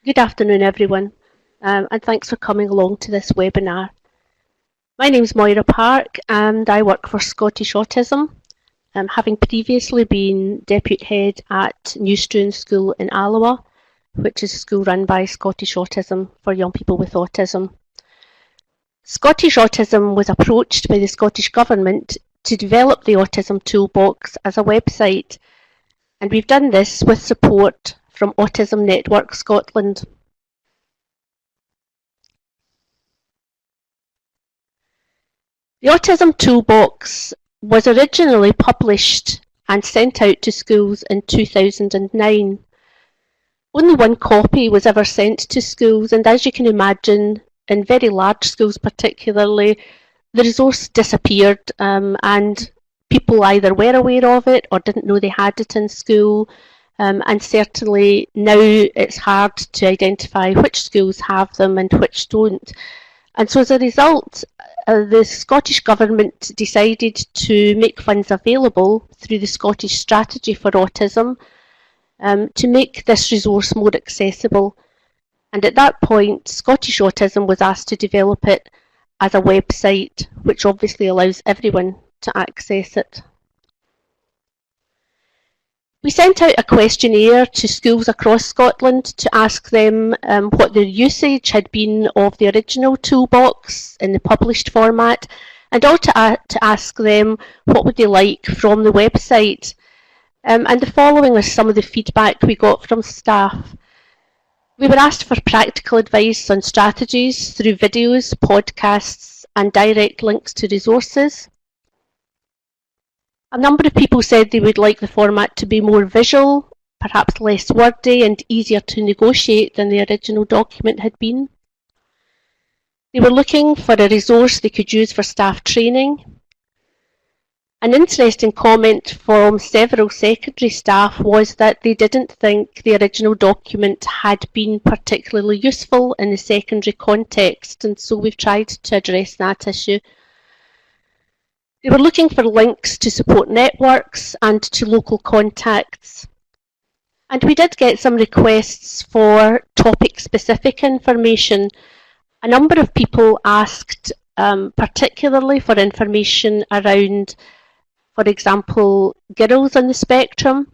Good afternoon, everyone, and thanks for coming along to this webinar. My name is Moira Park, and I work for Scottish Autism, having previously been Deputy Head at New Struan School in Alloa, which is a school run by Scottish Autism for young people with autism. Scottish Autism was approached by the Scottish Government to develop the Autism Toolbox as a website, and we've done this with support from Autism Network Scotland. The Autism Toolbox was originally published and sent out to schools in 2009. Only one copy was ever sent to schools, and as you can imagine, in very large schools particularly, the resource disappeared and people either were aware of it or didn't know they had it in school. And certainly now it's hard to identify which schools have them and which don't. And so as a result, the Scottish Government decided to make funds available through the Scottish Strategy for Autism to make this resource more accessible. And at that point, Scottish Autism was asked to develop it as a website, which obviously allows everyone to access it. We sent out a questionnaire to schools across Scotland to ask them what their usage had been of the original toolbox in the published format, and also to ask them what would they like from the website. And the following was some of the feedback we got from staff. We were asked for practical advice on strategies through videos, podcasts, and direct links to resources. A number of people said they would like the format to be more visual, perhaps less wordy and easier to negotiate than the original document had been. They were looking for a resource they could use for staff training. An interesting comment from several secondary staff was that they didn't think the original document had been particularly useful in the secondary context, and so we've tried to address that issue. They were looking for links to support networks and to local contacts. And we did get some requests for topic-specific information. A number of people asked particularly for information around, for example, girls on the spectrum.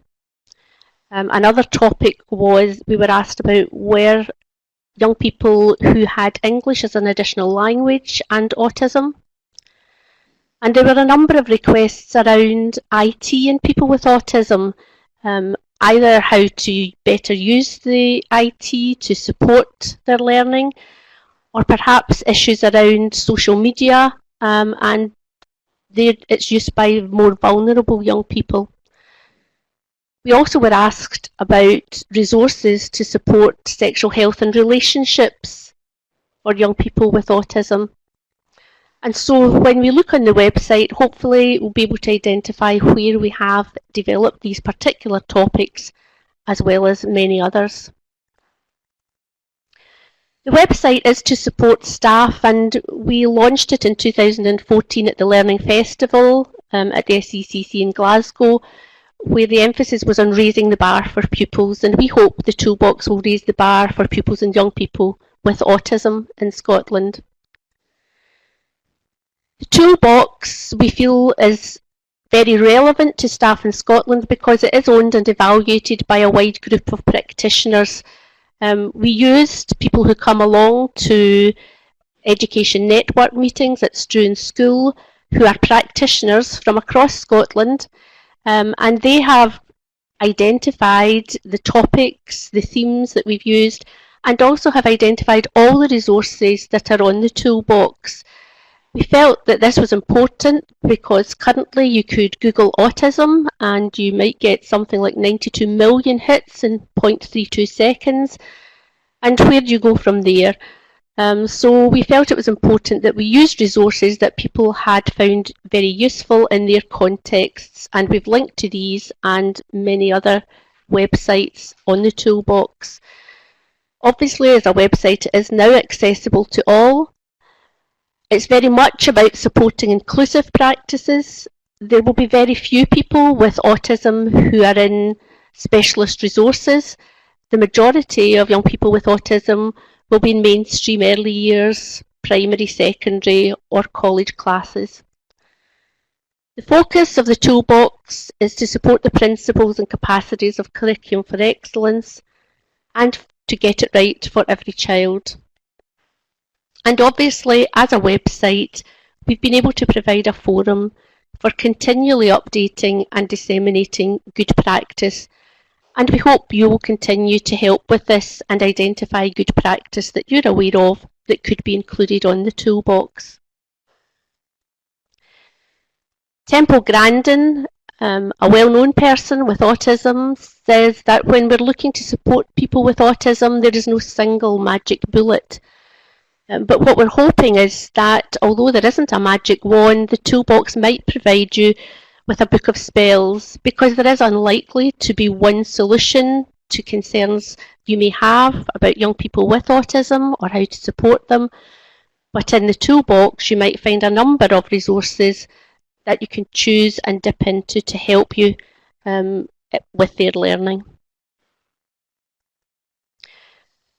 Another topic was we were asked about were young people who had English as an additional language and autism. And there were a number of requests around IT and people with autism, either how to better use the IT to support their learning, or perhaps issues around social media and its use by more vulnerable young people. We also were asked about resources to support sexual health and relationships for young people with autism. And so when we look on the website, hopefully we'll be able to identify where we have developed these particular topics, as well as many others. The website is to support staff, and we launched it in 2014 at the Learning Festival at the SECC in Glasgow, where the emphasis was on raising the bar for pupils, and we hope the toolbox will raise the bar for pupils and young people with autism in Scotland. The toolbox, we feel, is very relevant to staff in Scotland because it is owned and evaluated by a wide group of practitioners. We used people who come along to education network meetings at Struan School who are practitioners from across Scotland, and they have identified the topics, the themes that we've used, and also have identified all the resources that are on the toolbox. We felt that this was important because currently you could Google autism and you might get something like 92 million hits in 0.32 seconds. And where do you go from there? So we felt it was important that we used resources that people had found very useful in their contexts, and we've linked to these and many other websites on the toolbox. Obviously, as a website, it is now accessible to all. It's very much about supporting inclusive practices. There will be very few people with autism who are in specialist resources. The majority of young people with autism will be in mainstream early years, primary, secondary or college classes. The focus of the toolbox is to support the principles and capacities of Curriculum for Excellence and to get it right for every child. And obviously, as a website, we've been able to provide a forum for continually updating and disseminating good practice, and we hope you will continue to help with this and identify good practice that you're aware of that could be included on the toolbox. Temple Grandin, a well-known person with autism, says that when we're looking to support people with autism, there is no single magic bullet. But what we're hoping is that although there isn't a magic wand, the toolbox might provide you with a book of spells, because there is unlikely to be one solution to concerns you may have about young people with autism or how to support them. But in the toolbox, you might find a number of resources that you can choose and dip into to help you with their learning.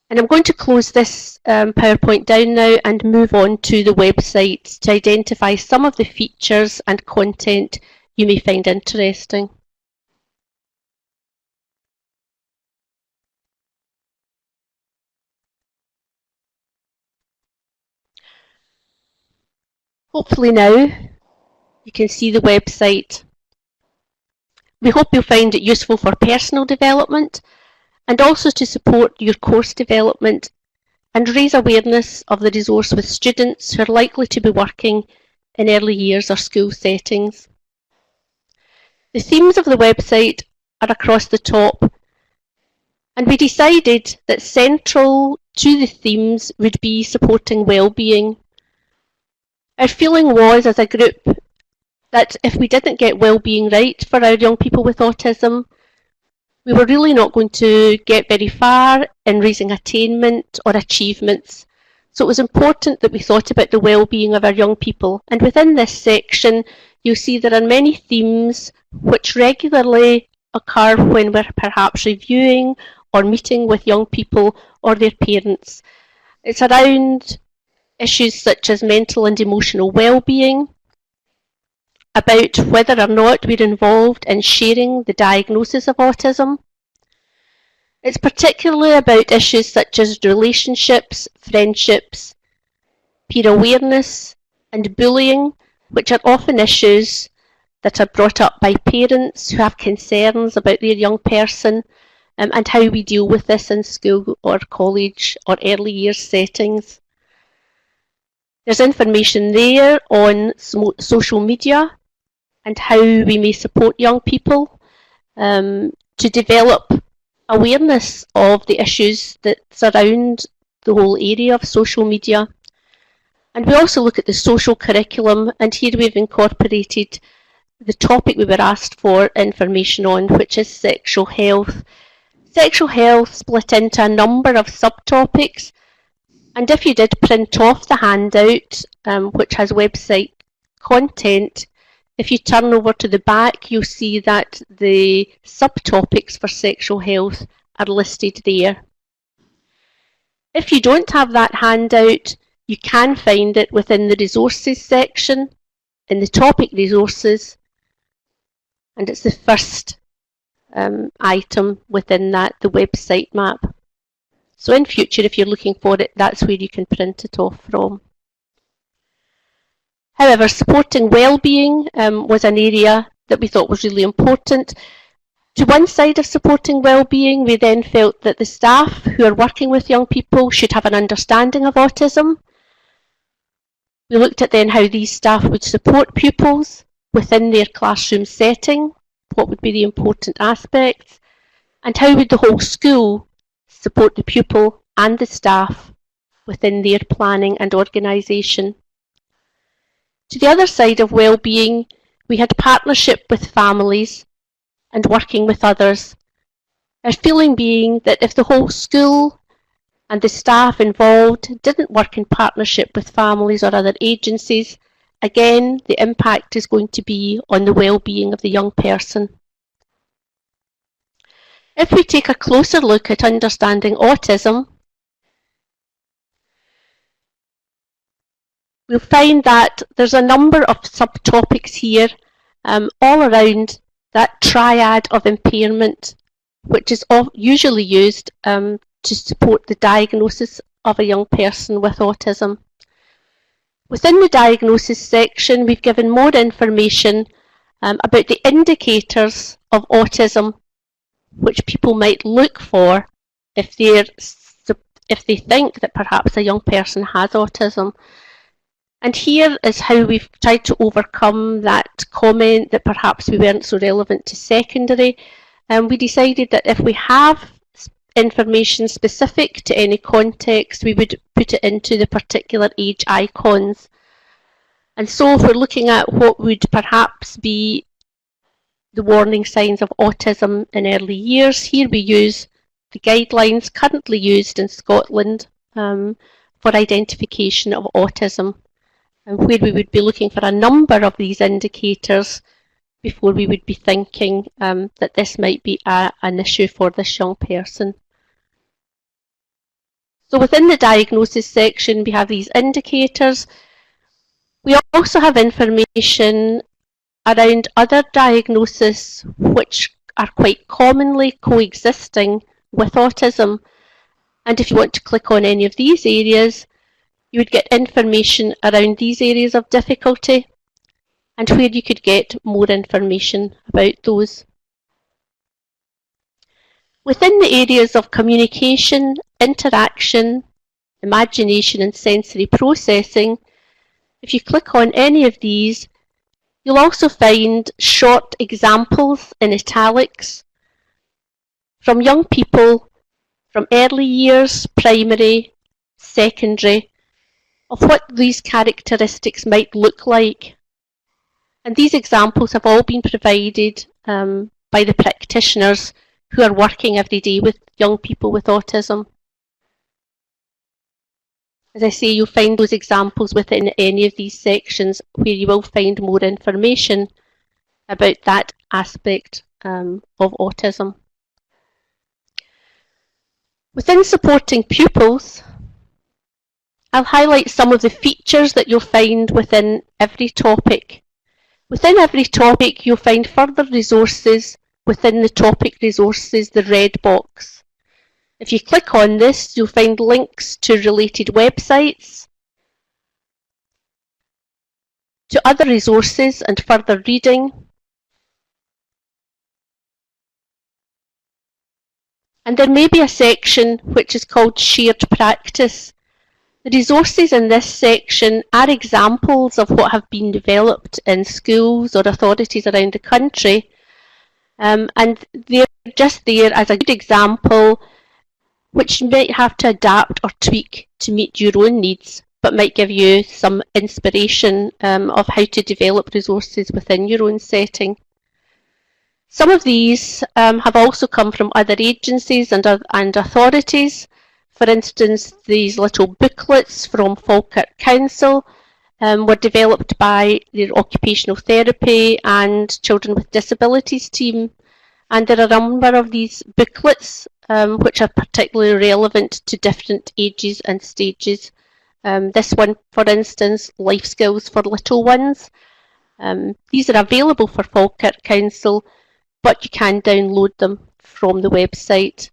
And I'm going to close this PowerPoint down now and move on to the website to identify some of the features and content you may find interesting. Hopefully now you can see the website. We hope you'll find it useful for personal development and also to support your course development and raise awareness of the resource with students who are likely to be working in early years or school settings. The themes of the website are across the top, and we decided that central to the themes would be supporting well-being. Our feeling was, as a group, that if we didn't get well-being right for our young people with autism, we were really not going to get very far in raising attainment or achievements. So it was important that we thought about the well-being of our young people. And within this section, you'll see there are many themes which regularly occur when we're perhaps reviewing or meeting with young people or their parents. It's around issues such as mental and emotional well-being, about whether or not we're involved in sharing the diagnosis of autism. It's particularly about issues such as relationships, friendships, peer awareness, and bullying, which are often issues that are brought up by parents who have concerns about their young person, and how we deal with this in school or college or early years settings. There's information there on social media and how we may support young people to develop awareness of the issues that surround the whole area of social media. And we also look at the social curriculum, and here we've incorporated the topic we were asked for information on, which is sexual health. Sexual health split into a number of subtopics, and if you did print off the handout, which has website content, if you turn over to the back, you'll see that the subtopics for sexual health are listed there. If you don't have that handout, you can find it within the resources section, in the topic resources, and it's the first item within that, the website map. So in future, if you're looking for it, that's where you can print it off from. However, supporting well-being was an area that we thought was really important. To one side of supporting well-being, we then felt that the staff who are working with young people should have an understanding of autism. We looked at then how these staff would support pupils within their classroom setting, what would be the important aspects, and how would the whole school support the pupil and the staff within their planning and organisation. To the other side of well-being, we had partnership with families and working with others. Our feeling being that if the whole school and the staff involved didn't work in partnership with families or other agencies, again, the impact is going to be on the well-being of the young person. If we take a closer look at understanding autism, we'll find that there's a number of subtopics here all around that triad of impairment, which is usually used to support the diagnosis of a young person with autism. Within the diagnosis section, we've given more information about the indicators of autism which people might look for if they think that perhaps a young person has autism. And here is how we've tried to overcome that comment that perhaps we weren't so relevant to secondary. We decided that if we have information specific to any context, we would put it into the particular age icons. And so if we're looking at what would perhaps be the warning signs of autism in early years, here we use the guidelines currently used in Scotland for identification of autism, and where we would be looking for a number of these indicators before we would be thinking that this might be an issue for this young person. So within the diagnosis section, we have these indicators. We also have information around other diagnoses which are quite commonly coexisting with autism. And if you want to click on any of these areas, you would get information around these areas of difficulty and where you could get more information about those. Within the areas of communication, interaction, imagination and sensory processing, if you click on any of these, you'll also find short examples in italics from young people from early years, primary, secondary, of what these characteristics might look like. And these examples have all been provided by the practitioners who are working every day with young people with autism. As I say, you'll find those examples within any of these sections where you will find more information about that aspect of autism. Within supporting pupils, I'll highlight some of the features that you'll find within every topic. Within every topic, you'll find further resources within the topic resources, the red box. If you click on this, you'll find links to related websites, to other resources and further reading. And there may be a section which is called shared practice. The resources in this section are examples of what have been developed in schools or authorities around the country. And they're just there as a good example which you might have to adapt or tweak to meet your own needs, but might give you some inspiration of how to develop resources within your own setting. Some of these have also come from other agencies and authorities. For instance, these little booklets from Falkirk Council were developed by their occupational therapy and children with disabilities team. And there are a number of these booklets which are particularly relevant to different ages and stages. This one, for instance, Life Skills for Little Ones. These are available for Falkirk Council, but you can download them from the website.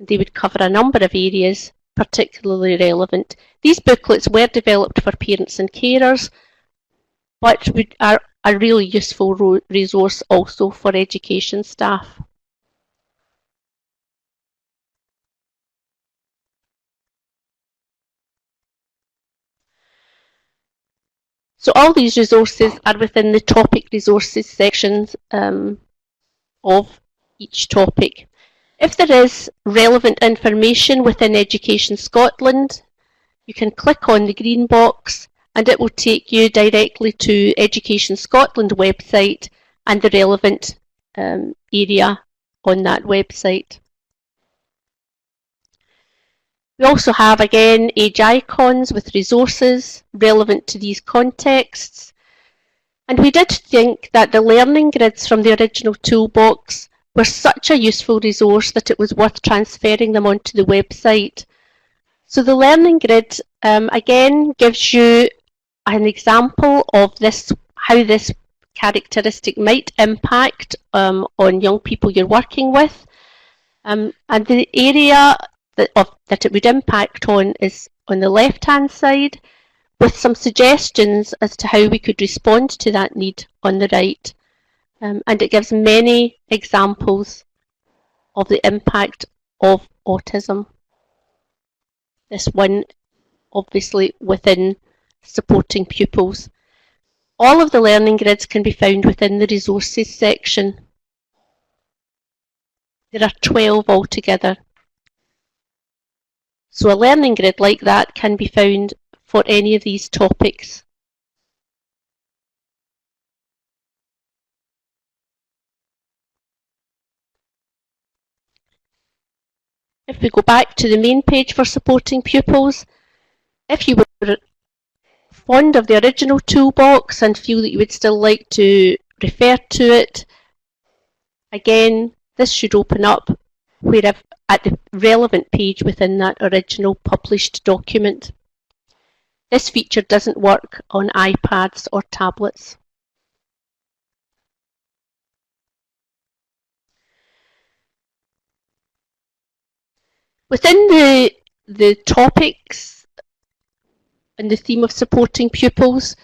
They would cover a number of areas particularly relevant. These booklets were developed for parents and carers, but are a really useful resource also for education staff. So all these resources are within the topic resources sections of each topic. If there is relevant information within Education Scotland, you can click on the green box and it will take you directly to Education Scotland website and the relevant area on that website. We also have, again, age icons with resources relevant to these contexts. And we did think that the learning grids from the original toolbox were such a useful resource that it was worth transferring them onto the website. So the learning grid again gives you an example of this, how this characteristic might impact on young people you're working with. And the area that it would impact on is on the left-hand side, with some suggestions as to how we could respond to that need on the right. And it gives many examples of the impact of autism. This one obviously within supporting pupils. All of the learning grids can be found within the resources section. There are 12 altogether. So a learning grid like that can be found for any of these topics. If we go back to the main page for supporting pupils, if you were fond of the original toolbox and feel that you would still like to refer to it, again, this should open up at the relevant page within that original published document. This feature doesn't work on iPads or tablets. Within the topics and the theme of supporting pupils,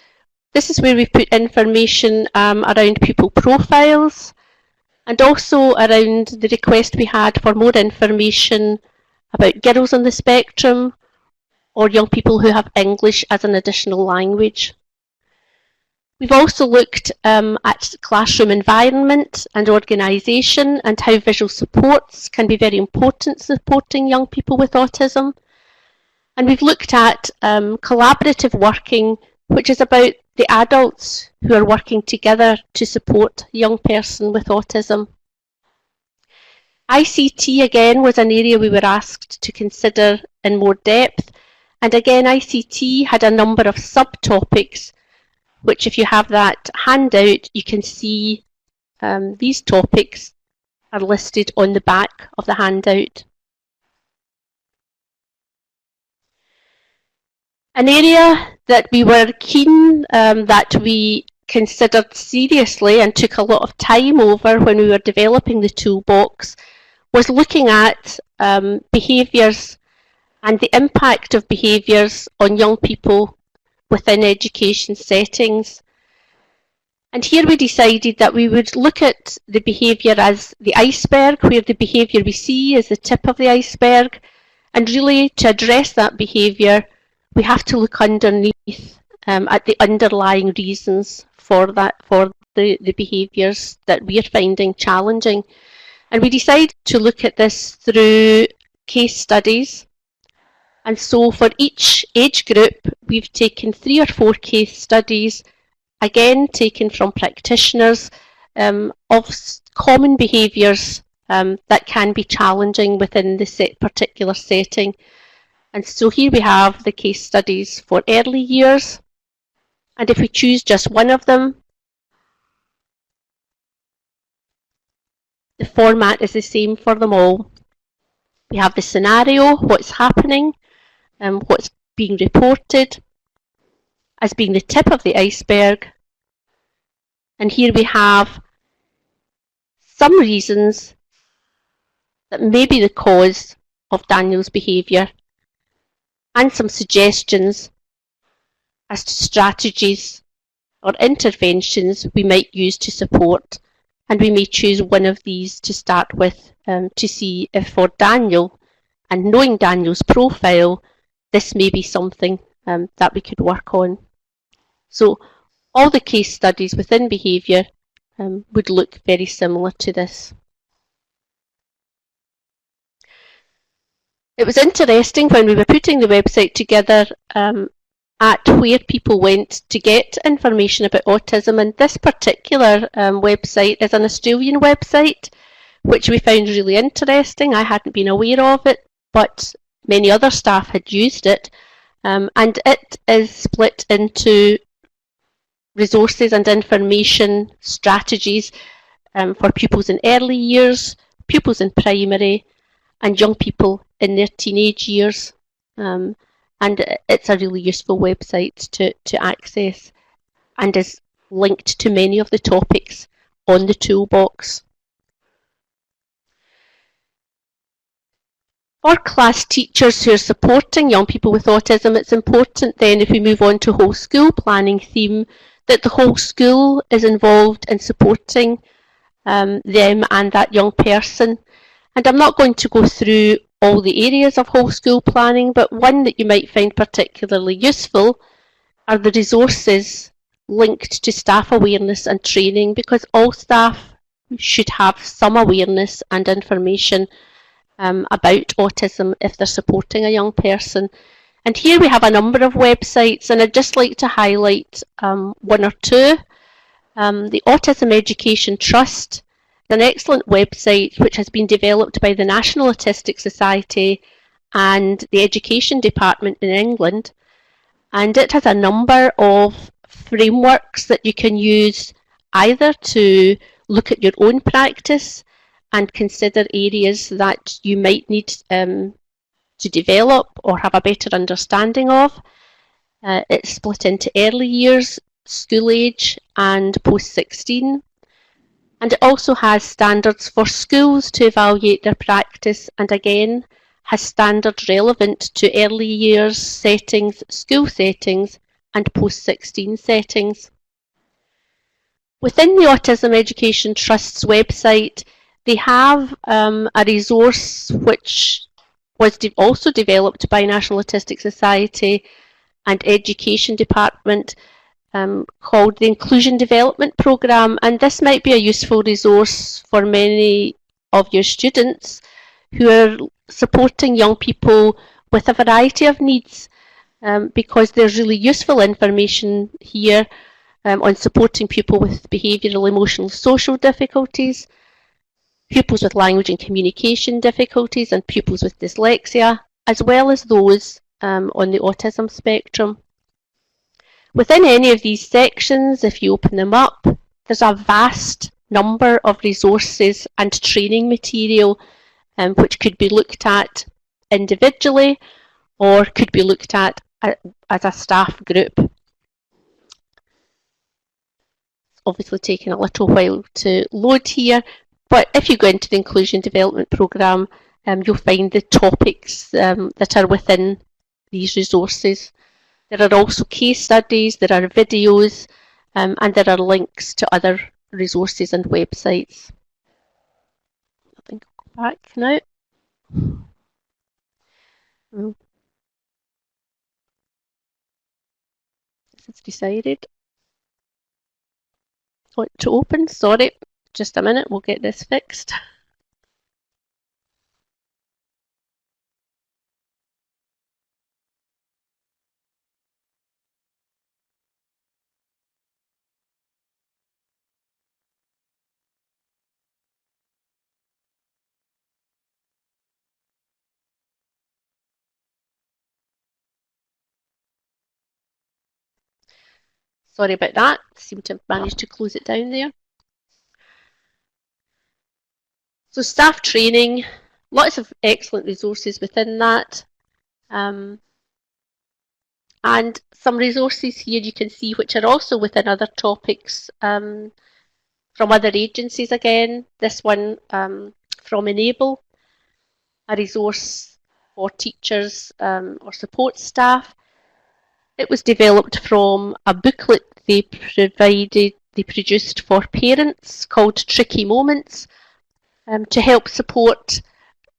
this is where we put information around pupil profiles, and also around the request we had for more information about girls on the spectrum or young people who have English as an additional language. We've also looked at classroom environment and organisation and how visual supports can be very important supporting young people with autism. And we've looked at collaborative working, which is about the adults who are working together to support a young person with autism. ICT again was an area we were asked to consider in more depth, and again ICT had a number of subtopics, which if you have that handout you can see these topics are listed on the back of the handout. An area that we were keen that we considered seriously and took a lot of time over when we were developing the toolbox was looking at behaviours and the impact of behaviours on young people within education settings. And here we decided that we would look at the behaviour as the iceberg, where the behaviour we see is the tip of the iceberg, and really to address that behaviour we have to look underneath at the underlying reasons for the behaviours that we are finding challenging. And we decided to look at this through case studies. And so for each age group, we've taken 3 or 4 case studies, again taken from practitioners, of common behaviours that can be challenging within the particular setting. And so here we have the case studies for early years. And if we choose just one of them, the format is the same for them all. We have the scenario, what's happening, what's being reported as being the tip of the iceberg. And here we have some reasons that may be the cause of Daniel's behaviour, and some suggestions as to strategies or interventions we might use to support. And we may choose one of these to start with to see if for Daniel, and knowing Daniel's profile, this may be something that we could work on. So all the case studies within behaviour would look very similar to this. It was interesting when we were putting the website together at where people went to get information about autism, and this particular website is an Australian website, which we found really interesting. I hadn't been aware of it, but many other staff had used it, and it is split into resources and information strategies for pupils in early years, pupils in primary, and young people in their teenage years. And it's a really useful website to access and is linked to many of the topics on the toolbox. For class teachers who are supporting young people with autism, it's important then, if we move on to whole school planning theme, that the whole school is involved in supporting them and that young person. And I'm not going to go through all the areas of whole school planning, but one that you might find particularly useful are the resources linked to staff awareness and training, because all staff should have some awareness and information about autism if they're supporting a young person. And here we have a number of websites, and I'd just like to highlight one or two. The Autism Education Trust is an excellent website which has been developed by the National Autistic Society and the Education Department in England, and it has a number of frameworks that you can use either to look at your own practice and consider areas that you might need to develop or have a better understanding of. It's split into early years, school age, and post-16. And it also has standards for schools to evaluate their practice, and again has standards relevant to early years settings, school settings, and post-16 settings. Within the Autism Education Trust's website, they have a resource which was also developed by National Autistic Society and Education Department called the Inclusion Development Programme, and this might be a useful resource for many of your students who are supporting young people with a variety of needs, because there's really useful information here on supporting people with behavioural, emotional, social difficulties, pupils with language and communication difficulties, and pupils with dyslexia, as well as those on the autism spectrum. Within any of these sections, if you open them up, there's a vast number of resources and training material which could be looked at individually or could be looked at as a staff group. It's obviously taking a little while to load here, but if you go into the Inclusion Development Programme, you'll find the topics that are within these resources. There are also case studies, there are videos, and there are links to other resources and websites. I think I'll go back now. It's decided what to open. Sorry, just a minute, we'll get this fixed. Sorry about that, seem to have managed to close it down there. So staff training, lots of excellent resources within that. And some resources here you can see which are also within other topics from other agencies again. This one from Enable, a resource for teachers or support staff. It was developed from a booklet they produced for parents called Tricky Moments to help support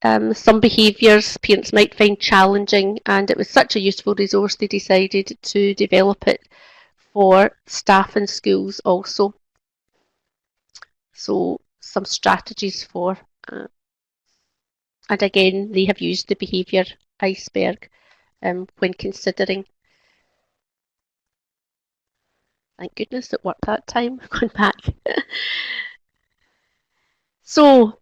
some behaviours parents might find challenging, and it was such a useful resource they decided to develop it for staff in schools also. So some strategies for, and again they have used the behaviour iceberg when considering. Thank goodness it worked that time. I've gone back. So,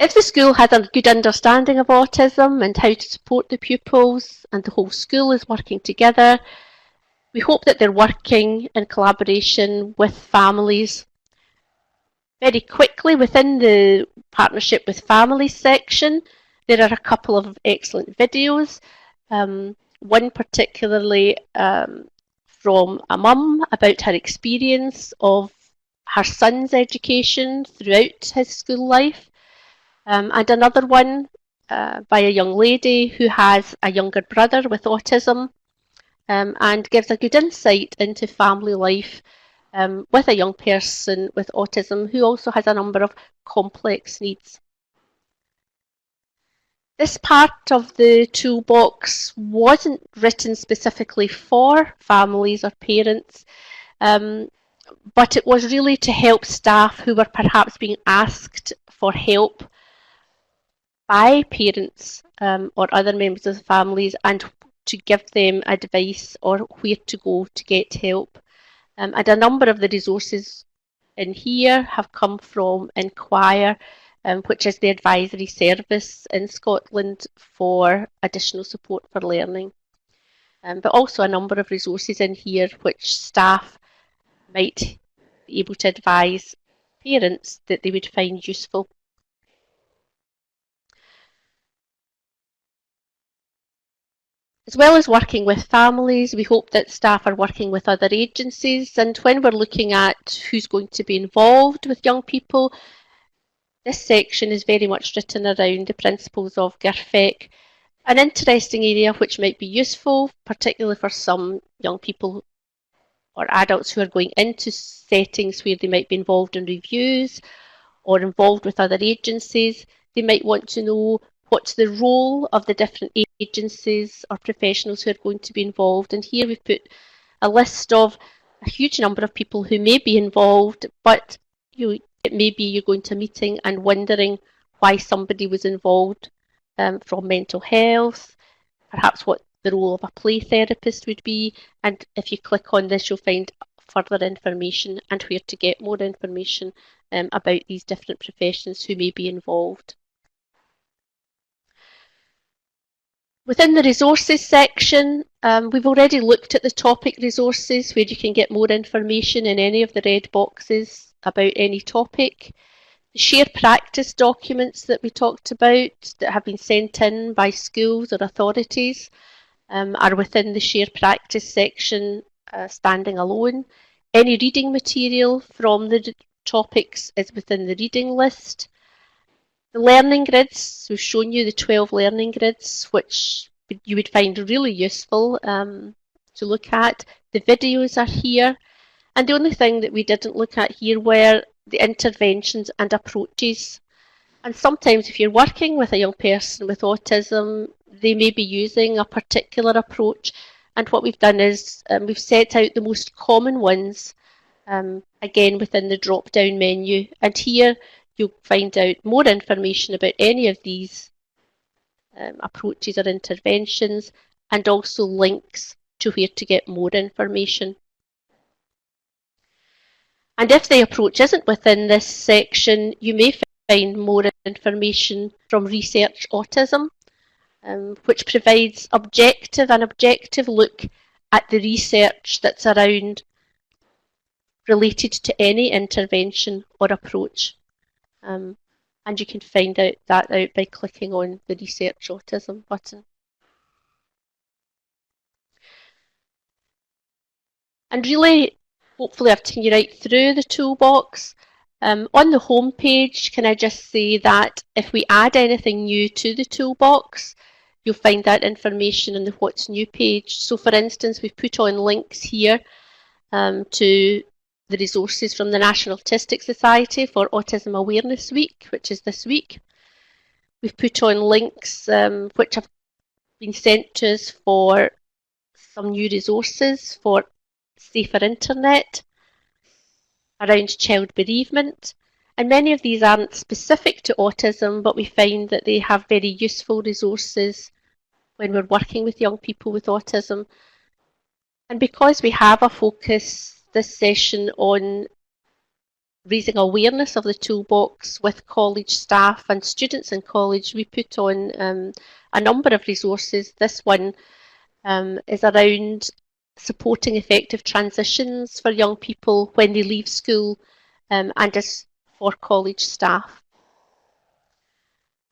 if the school had a good understanding of autism and how to support the pupils, and the whole school is working together, we hope that they're working in collaboration with families Very quickly, within the Partnership with Families section, there are a couple of excellent videos. One particularly from a mum about her experience of her son's education throughout his school life, and another one by a young lady who has a younger brother with autism, and gives a good insight into family life with a young person with autism who also has a number of complex needs. This part of the toolbox wasn't written specifically for families or parents, but it was really to help staff who were perhaps being asked for help by parents or other members of the families, and to give them advice or where to go to get help. And a number of the resources in here have come from Inquire, which is the advisory service in Scotland for additional support for learning. But also a number of resources in here which staff might be able to advise parents that they would find useful. As well as working with families, we hope that staff are working with other agencies, and when we're looking at who's going to be involved with young people, this section is very much written around the principles of GIRFEC, an interesting area which might be useful, particularly for some young people or adults who are going into settings where they might be involved in reviews or involved with other agencies. They might want to know what's the role of the different agencies or professionals who are going to be involved. And here we've put a list of a huge number of people who may be involved, but it may be you're going to a meeting and wondering why somebody was involved, from mental health, perhaps what the role of a play therapist would be. And if you click on this, you'll find further information and where to get more information about these different professions who may be involved. Within the resources section, we've already looked at the topic resources where you can get more information in any of the red boxes about any topic. The shared practice documents that we talked about that have been sent in by schools or authorities are within the shared practice section, standing alone. Any reading material from the topics is within the reading list. The learning grids, we've shown you the 12 learning grids, which you would find really useful to look at. The videos are here. And the only thing that we didn't look at here were the interventions and approaches. And sometimes if you're working with a young person with autism, they may be using a particular approach. And what we've done is we've set out the most common ones, again within the drop-down menu. And here you'll find out more information about any of these approaches or interventions, and also links to where to get more information. And if the approach isn't within this section, you may find more information from Research Autism, which provides an objective look at the research that's around related to any intervention or approach. And you can find that out by clicking on the Research Autism button. And really, hopefully I've taken you right through the toolbox. On the home page, can I just say that if we add anything new to the toolbox, you'll find that information in the What's New page. So for instance, we've put on links here to the resources from the National Autistic Society for Autism Awareness Week, which is this week. We've put on links which have been sent to us for some new resources for safer internet, around child bereavement. And many of these aren't specific to autism, but we find that they have very useful resources when we're working with young people with autism. And because we have a focus this session on raising awareness of the toolbox with college staff and students in college, we put on a number of resources. This one is around supporting effective transitions for young people when they leave school, and is for college staff.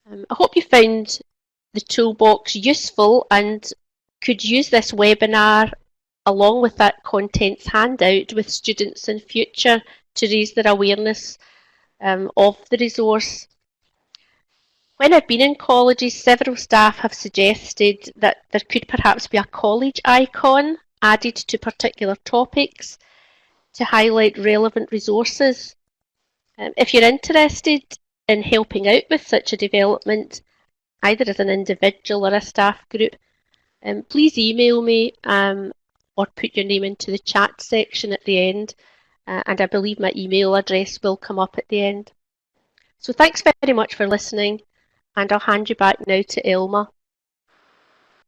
I hope you found the toolbox useful and could use this webinar along with that contents handout with students in future to raise their awareness of the resource. When I've been in colleges, several staff have suggested that there could perhaps be a college icon added to particular topics to highlight relevant resources. If you're interested in helping out with such a development, either as an individual or a staff group, please email me or put your name into the chat section at the end, and I believe my email address will come up at the end. So thanks very much for listening, and I'll hand you back now to Elma.